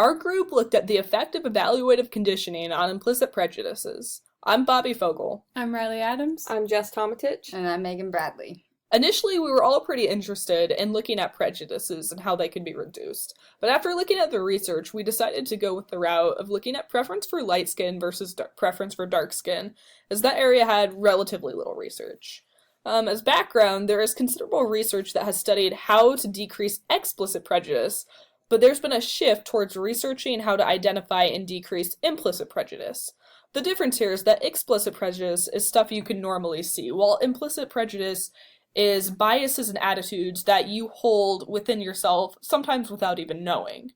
Our group looked at the effect of evaluative conditioning on implicit prejudices. I'm Bobbi Fogle. I'm Riley Adams. I'm Jess Tometich. And I'm Megan Bradley. Initially, we were all pretty interested in looking at prejudices and how they could be reduced. But after looking at the research, we decided to go with the route of looking at preference for light skin versus preference for dark skin, as that area had relatively little research. As background, there is considerable research that has studied how to decrease explicit prejudice, but there's been a shift towards researching how to identify and decrease implicit prejudice. The difference here is that explicit prejudice is stuff you can normally see, while implicit prejudice is biases and attitudes that you hold within yourself, sometimes without even knowing.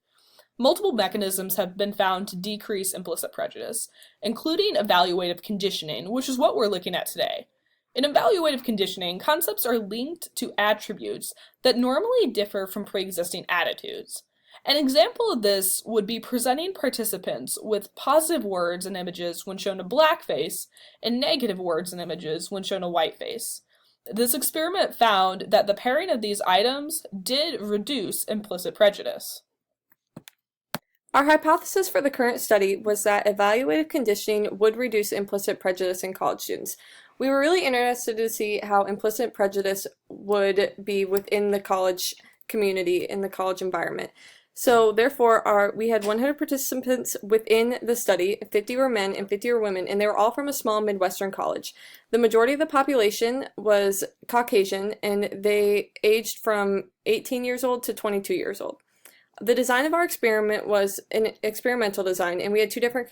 Multiple mechanisms have been found to decrease implicit prejudice, including evaluative conditioning, which is what we're looking at today. In evaluative conditioning, concepts are linked to attributes that normally differ from pre-existing attitudes. An example of this would be presenting participants with positive words and images when shown a black face, and negative words and images when shown a white face. This experiment found that the pairing of these items did reduce implicit prejudice. Our hypothesis for the current study was that evaluative conditioning would reduce implicit prejudice in college students. We were really interested to see how implicit prejudice would be within the college community, in the college environment. So therefore, we had 100 participants within the study, 50 were men and 50 were women, and they were all from a small Midwestern college. The majority of the population was Caucasian, and they aged from 18 years old to 22 years old. The design of our experiment was an experimental design, and we had two different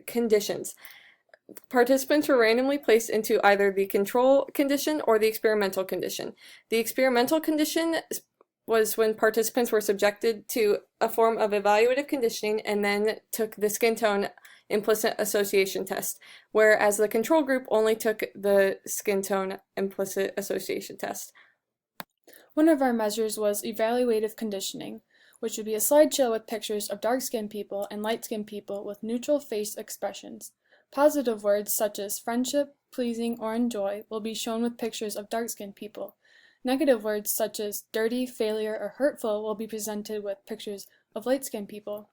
conditions. Participants were randomly placed into either the control condition or the experimental condition. The experimental condition was when participants were subjected to a form of evaluative conditioning and then took the skin tone implicit association test, whereas the control group only took the skin tone implicit association test. One of our measures was evaluative conditioning, which would be a slideshow with pictures of dark-skinned people and light-skinned people with neutral face expressions. Positive words such as friendship, pleasing, or enjoy will be shown with pictures of dark-skinned people. Negative words such as dirty, failure, or hurtful will be presented with pictures of light-skinned people.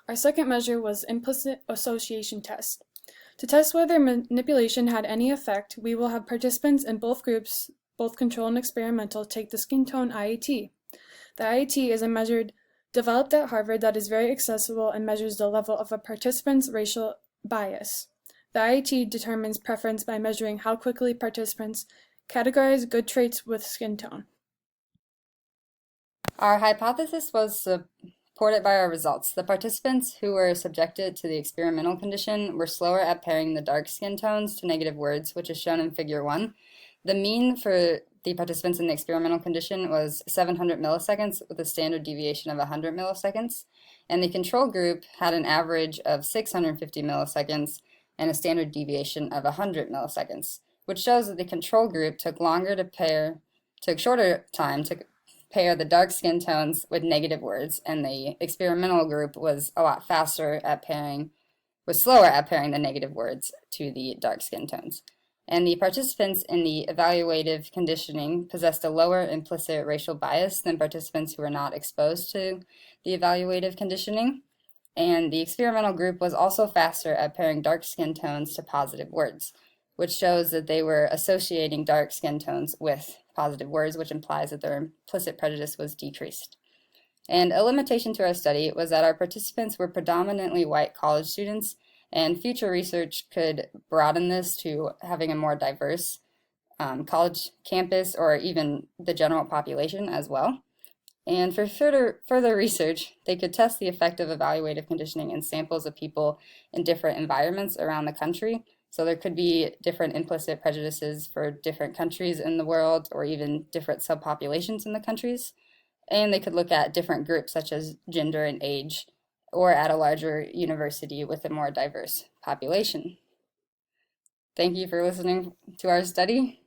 Our second measure was implicit association test. To test whether manipulation had any effect, we will have participants in both groups, both control and experimental, take the skin tone IAT. The IAT is a measure developed at Harvard that is very accessible and measures the level of a participant's racial bias. The IAT determines preference by measuring how quickly participants categorize good traits with skin tone. Our hypothesis was supported by our results. The participants who were subjected to the experimental condition were slower at pairing the dark skin tones to negative words, which is shown in Figure 1. The mean for the participants in the experimental condition was 700 milliseconds with a standard deviation of 100 milliseconds, and the control group had an average of 650 milliseconds and a standard deviation of 100 milliseconds, which shows that the control group took shorter time to pair the dark skin tones with negative words, and the experimental group was a lot slower at pairing the negative words to the dark skin tones. And the participants in the evaluative conditioning possessed a lower implicit racial bias than participants who were not exposed to the evaluative conditioning. And the experimental group was also faster at pairing dark skin tones to positive words, which shows that they were associating dark skin tones with positive words, which implies that their implicit prejudice was decreased. And a limitation to our study was that our participants were predominantly white college students, and future research could broaden this to having a more diverse college campus or even the general population as well. And for further research, they could test the effect of evaluative conditioning in samples of people in different environments around the country. So there could be different implicit prejudices for different countries in the world or even different subpopulations in the countries. And they could look at different groups such as gender and age, or at a larger university with a more diverse population. Thank you for listening to our study.